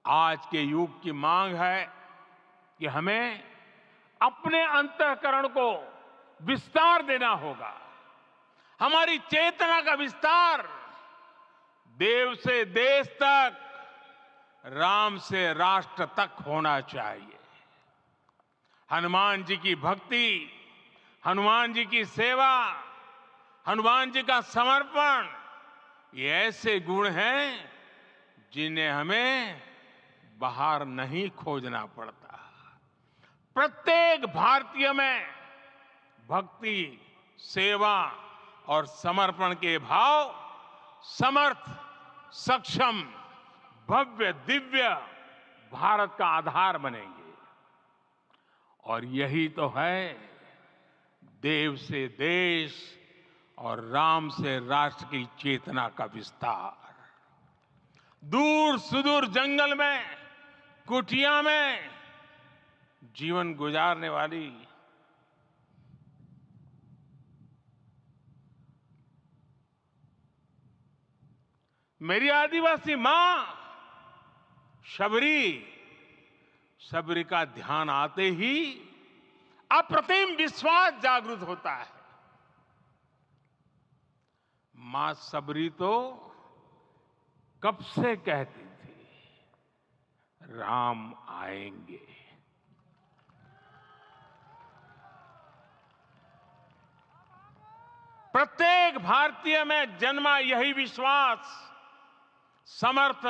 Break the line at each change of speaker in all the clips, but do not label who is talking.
आज के युग की मांग है कि हमें अपने अंतःकरण को विस्तार देना होगा। हमारी चेतना का विस्तार देव से देश तक, राम से राष्ट्र तक होना चाहिए। हनुमान जी की भक्ति, हनुमान जी की सेवा, हनुमान जी का समर्पण, ये ऐसे गुण हैं जिन्हें हमें बाहर नहीं खोजना पड़ता। प्रत्येक भारतीय में भक्ति, सेवा और समर्पण के भाव समर्थ, सक्षम, भव्य, दिव्य भारत का आधार बनेंगे। और यही तो है देव से देश और राम से राष्ट्र की चेतना का विस्तार। दूर सुदूर जंगल में, कुटिया में जीवन गुजारने वाली मेरी आदिवासी मां शबरी का ध्यान आते ही अप्रतिम विश्वास जागृत होता है। मां शबरी तो कब से कहती थी, राम आएंगे। प्रत्येक भारतीय में जन्मा यही विश्वास समर्थ,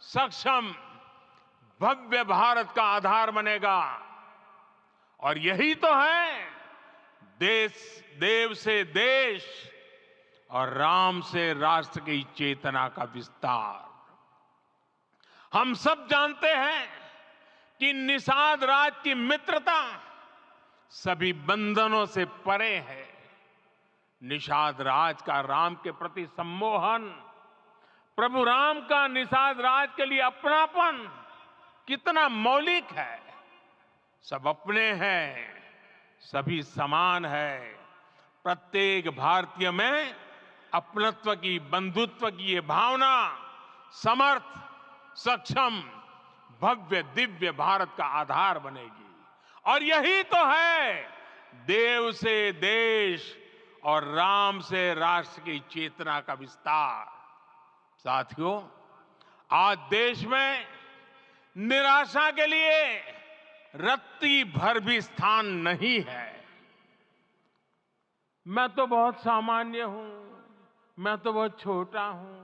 सक्षम, भव्य भारत का आधार बनेगा। और यही तो है देव से देश और राम से राष्ट्र की चेतना का विस्तार। हम सब जानते हैं कि निषाद राज की मित्रता सभी बंधनों से परे है। निषाद राज का राम के प्रति सम्मोहन, प्रभु राम का निषाद राज के लिए अपनापन कितना मौलिक है। सब अपने हैं, सभी समान है। प्रत्येक भारतीय में अपनत्व की, बंधुत्व की ये भावना समर्थ, सक्षम, भव्य, दिव्य भारत का आधार बनेगी। और यही तो है देव से देश और राम से राष्ट्र की चेतना का विस्तार। साथियों, आज देश में निराशा के लिए रत्ती भर भी स्थान नहीं है। मैं तो बहुत सामान्य हूं, मैं तो बहुत छोटा हूं।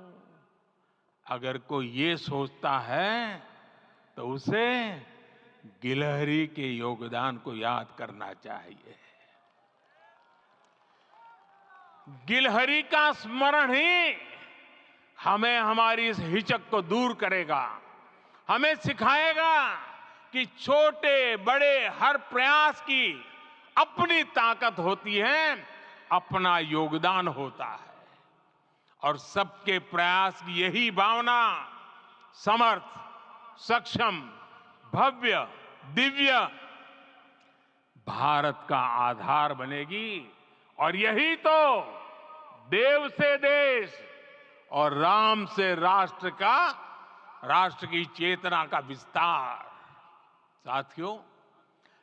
अगर कोई ये सोचता है तो उसे गिलहरी के योगदान को याद करना चाहिए। गिलहरी का स्मरण ही हमें हमारी इस हिचक को दूर करेगा, हमें सिखाएगा कि छोटे बड़े हर प्रयास की अपनी ताकत होती है, अपना योगदान होता है। और सबके प्रयास की यही भावना समर्थ, सक्षम, भव्य, दिव्य भारत का आधार बनेगी। और यही तो देव से देश और राम से राष्ट्र की चेतना का विस्तार। साथियों,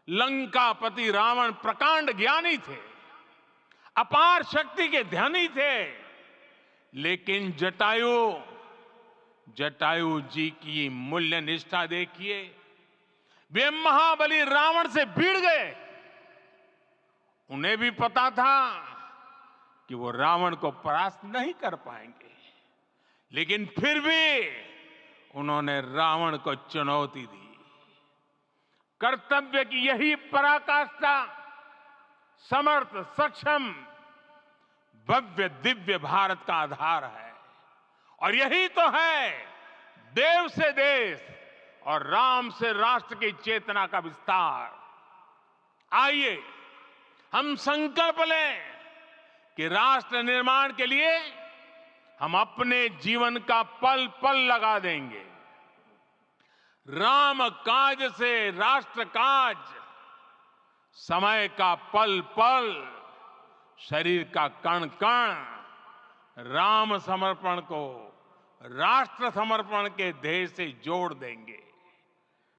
लंकापति रावण प्रकांड ज्ञानी थे, अपार शक्ति के धनी थे, लेकिन जटायु जी की मूल्य निष्ठा देखिए। वे महाबली रावण से भिड़ गए। उन्हें भी पता था कि वो रावण को परास्त नहीं कर पाएंगे, लेकिन फिर भी उन्होंने रावण को चुनौती दी। कर्तव्य की यही पराकाष्ठा समर्थ, सक्षम, भव्य, दिव्य भारत का आधार है। और यही तो है देव से देश और राम से राष्ट्र की चेतना का विस्तार। आइए हम संकल्प लें कि राष्ट्र निर्माण के लिए हम अपने जीवन का पल पल लगा देंगे। राम काज से राष्ट्र काज, समय का पल पल, शरीर का कण कण राम समर्पण को राष्ट्र समर्पण के ध्येय से जोड़ देंगे।